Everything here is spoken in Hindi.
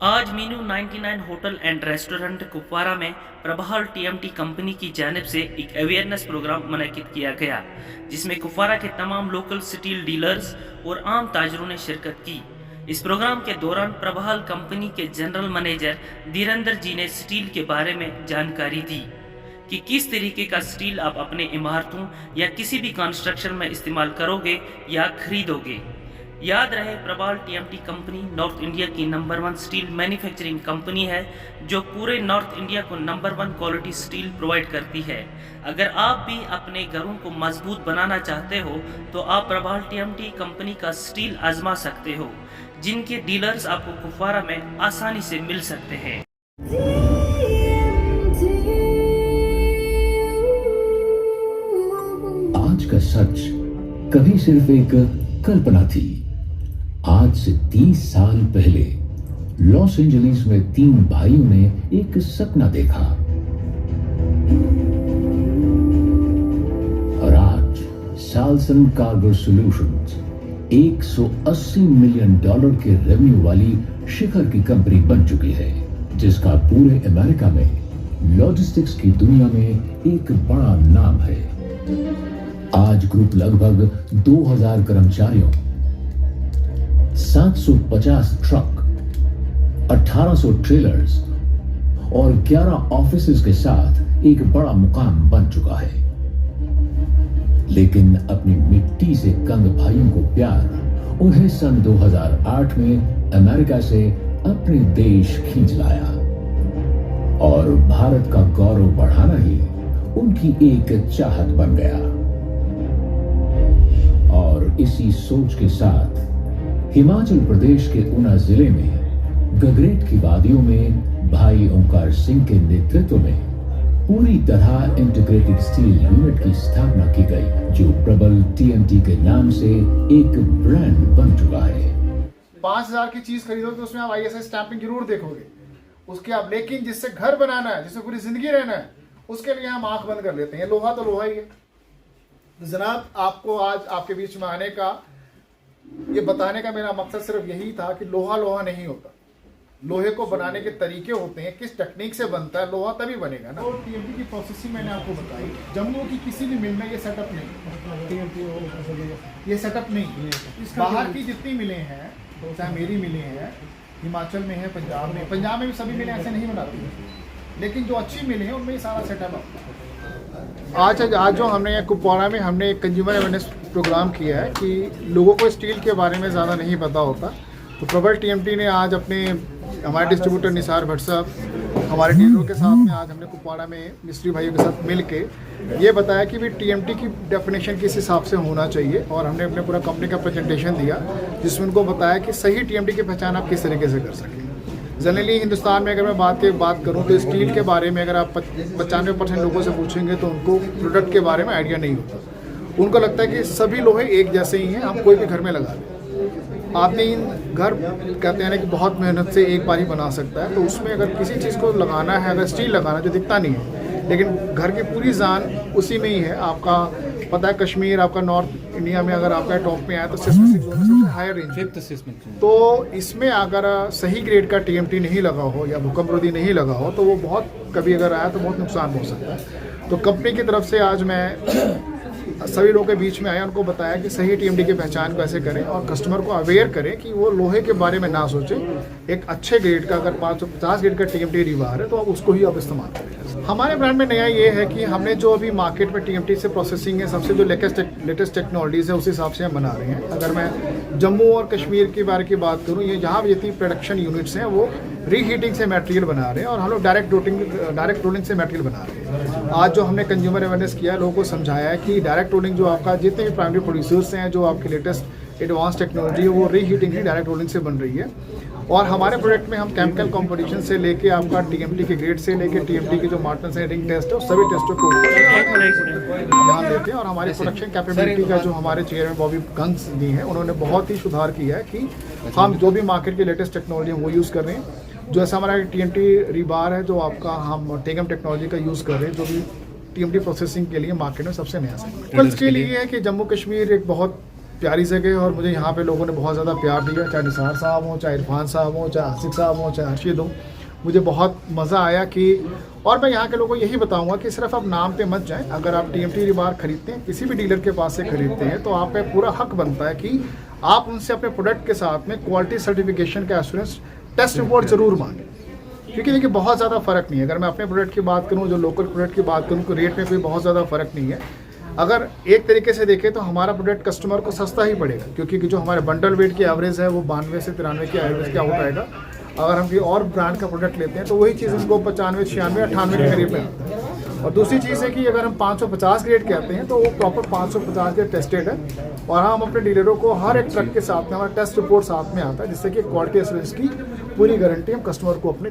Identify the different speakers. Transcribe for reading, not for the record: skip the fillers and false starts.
Speaker 1: आज Meenu 99 hotel and restaurant Kupwara में प्रभाल टीएमटी कंपनी की जानिब से एक अवेयरनेस प्रोग्राम मुनक्किद किया गया, जिसमें कुपवारा के तमाम लोकल स्टील डीलर्स और आम ताजरों ने शिरकत की। इस प्रोग्राम के दौरान प्रभाल कंपनी के जनरल मैनेजर धीरेंद्र जी ने स्टील के बारे में जानकारी दी कि किस तरीके का स्टील आप अपने इमारतों या किसी भी कंस्ट्रक्शन में इस्तेमाल करोगे या खरीदोगे। याद रहे, प्रभाल टीएमटी कंपनी नॉर्थ इंडिया की नंबर 1 स्टील मैन्युफैक्चरिंग कंपनी है, जो पूरे नॉर्थ इंडिया को नंबर 1 क्वालिटी स्टील प्रोवाइड करती है। अगर आप भी अपने घरों को मजबूत बनाना चाहते हो तो आप प्रभाल टीएमटी कंपनी का स्टील आजमा सकते हो, जिनके डीलर्स आपको कुपवारा में आसानी से मिल सकते हैं।
Speaker 2: आज का सच कभी सिर्फ एक कल्पना थी। आज से 30 साल पहले लॉस एंजलिस में 3 भाइयों ने एक सपना देखा और आज साल्सन कार्गो सॉल्यूशंस $180 मिलियन के रेवेन्यू वाली शिखर की कंपनी बन चुकी है, जिसका पूरे अमेरिका में लॉजिस्टिक्स की दुनिया में एक बड़ा नाम है। आज ग्रुप लगभग 2000 कर्मचारियों, 750 ट्रक, 1800 ट्रेलर्स और 11 ऑफिसेज के साथ एक बड़ा मुकाम बन चुका है। लेकिन अपनी मिट्टी से कंग भाइयों को प्यार उन्हें सन 2008 में अमेरिका से अपने देश खींच लाया और भारत का गौरव बढ़ाना ही उनकी एक चाहत बन गया। और इसी सोच के साथ हिमाचल प्रदेश के ऊना जिले में गगरेट की वादियों में भाई ओंकार सिंह के नेतृत्व में पूरी तरह इंटीग्रेटेड स्टील यूनिट की स्थापना की गई, जो प्रबल टीएमटी के नाम से एक ब्रांड बन चुका है।
Speaker 3: 5000 की चीज खरीदोगे तो उसमें आप आईएसआई स्टैंपिंग जरूर देखोगे उसके आप, लेकिन जिससे घर बनाना है, जिससे पूरी जिंदगी रहना है, उसके लिए हम आंख बंद कर लेते हैं। लोहा तो लोहा ही है। तो जनाब, आपको आज आपके बीच में आने का, ये बताने का मेरा मकसद सिर्फ यही था कि लोहा लोहा नहीं होता। लोहे को बनाने के तरीके होते हैं, किस टेक्निक से बनता है, लोहा तभी बनेगा ना। और टीएमटी की प्रोसेसिंग मैंने आपको बताई। जम्मू की किसी भी मिल में ये सेटअप नहीं, ये सेटअप नहीं। बाहर की जितनी मिलें हैं, चाहे मेरी मिलें हैं, हिमाचल में है, पंजाब में भी सभी मिलें ऐसे नहीं बनाती हैं, लेकिन जो अच्छी मिलें हैं उनमें ये सारा सेटअप है। आज जो हमने यहाँ कुपवाड़ा में हमने एक कंज्यूमर अवेयरनेस प्रोग्राम किया है कि लोगों को स्टील के बारे में ज़्यादा नहीं पता होता। तो प्रबल टीएमटी ने आज अपने हमारे डिस्ट्रीब्यूटर निसार भट्ट साहब, हमारे डीलरों के साथ में आज हमने कुपवाड़ा में मिस्त्री भाइयों के साथ मिल के ये बताया कि भी टीएमटी की डेफिनेशन किस हिसाब से होना चाहिए। और हमने अपने पूरा कंपनी का प्रेजेंटेशन दिया, जिसमें उनको बताया कि सही टीएमटी की पहचान आप किस तरीके से कर सकें। जनरली हिंदुस्तान में अगर मैं बात करूं तो स्टील के बारे में अगर आप 95% लोगों से पूछेंगे तो उनको प्रोडक्ट के बारे में आइडिया नहीं होता। उनको लगता है कि सभी लोहे एक जैसे ही हैं, हम कोई भी घर में लगा लें। आपने इन घर कहते हैं ना कि बहुत मेहनत से एक बार ही बना सकता है, तो उसमें अगर किसी चीज़ को लगाना है, अगर स्टील लगाना जो दिखता नहीं है, लेकिन घर की पूरी जान उसी में ही है। आपका पता है कश्मीर, आपका नॉर्थ इंडिया में अगर आपका टॉप में आया तो सिस्मिक जोन में सबसे हायर रेंज। तो इसमें अगर सही ग्रेड का टीएमटी नहीं लगा हो या भूकंपरोधी नहीं लगा हो तो वो बहुत कभी अगर आया तो बहुत नुकसान हो सकता है। तो कंपनी की तरफ से आज मैं सभी लोगों के बीच में आया, उनको बताया कि सही टीएमटी की पहचान कैसे करें और कस्टमर को अवेयर करें कि वो लोहे के बारे में ना सोचें। एक अच्छे ग्रेड का अगर 550 ग्रेड का टीएमटी रिबार है तो आप उसको ही आप इस्तेमाल करें। हमारे ब्रांड में नया ये है कि हमने जो अभी मार्केट में टीएमटी से प्रोसेसिंग है, सबसे जो लेटेस्ट टेक्नोलॉजीज़ है उस हिसाब से हम बना रहे हैं। अगर मैं जम्मू और कश्मीर के बारे की बात करूँ, ये जहाँ भी जितनी प्रोडक्शन यूनिट्स हैं वो रीहीटिंग से मटेरियल बना रहे हैं और हम लोग डायरेक्ट रोलिंग से मटेरियल बना रहे हैं। आज जो हमने कंज्यूमर अवेयरनेस किया है, लोगों को समझाया है कि डायरेक्ट रोलिंग जो आपका जितने भी प्राइमरी प्रोड्यूसर्स हैं, जो आपकी लेटेस्ट एडवांस टेक्नोलॉजी है, वो रीहीटिंग ही डायरेक्ट रोलिंग से बन रही है। और हमारे प्रोडक्ट में हम केमिकल कॉम्पोजिशन से लेके आपका टीएमटी के ग्रेड से लेके टीएमटी के जो मार्टन्स हैं, रिंग टेस्ट है, सभी टेस्टों को ध्यान देते हैं। और हमारी प्रोडक्शन कैपेबिलिटी का जो हमारे चेयरमैन बॉबी गंस जी हैं, उन्होंने बहुत ही सुधार किया है कि हम जो भी मार्केट की लेटेस्ट टेक्नोलॉजी है वो यूज़ कर रहे हैं। जो ऐसा हमारा टीएमटी रिबार है जो आपका हम टेगम टेक्नोलॉजी का यूज़ कर रहे हैं, जो भी टीएमटी प्रोसेसिंग के लिए मार्केट में सबसे नया सेगमेंट। स्टील ये है कि जम्मू कश्मीर एक बहुत प्यारी जगह और मुझे यहाँ पे लोगों ने बहुत ज़्यादा प्यार दिया, चाहे निसार साहब हो, चाहे इरफान साहब हो, चाहे आसिफ साहब हो, चाहे हर्षिद हो। मुझे बहुत मज़ा आया कि, और मैं यहाँ के लोगों को यही बताऊँगा कि सिर्फ आप नाम पे मत जाएं। अगर आप TMT रिबार खरीदते हैं, किसी भी डीलर के पास से खरीदते हैं, तो आप पे पूरा हक बनता है कि आप उनसे अपने प्रोडक्ट के साथ में क्वालिटी सर्टिफिकेशन का एश्योरेंस टेस्ट रिपोर्ट ज़रूर मांगें। क्योंकि देखिए बहुत ज़्यादा फ़र्क नहीं है। अगर मैं अपने प्रोडक्ट की बात करूँ, जो लोकल प्रोडक्ट की बात करूँ, तो रेट में कोई बहुत ज़्यादा फ़र्क नहीं है। अगर एक तरीके से देखें तो हमारा प्रोडक्ट कस्टमर को सस्ता ही पड़ेगा, क्योंकि जो हमारे बंडल वेट की एवरेज है वो 92 से 93 की एवरेज के आउट आएगा। अगर हम कोई और ब्रांड का प्रोडक्ट लेते हैं तो वही चीज़ हमको 95, 96, 98 के करीब में आता है। और दूसरी चीज़ है कि अगर हम 550 ग्रेड कहते हैं तो वो प्रॉपर 550 ग्रेड टेस्टेड है। और हम अपने डीलरों को हर एक ट्रक के साथ में हमारा टेस्ट रिपोर्ट साथ में आता है, जिससे कि क्वालिटी एश्योरेंस की पूरी गारंटी हम कस्टमर को अपने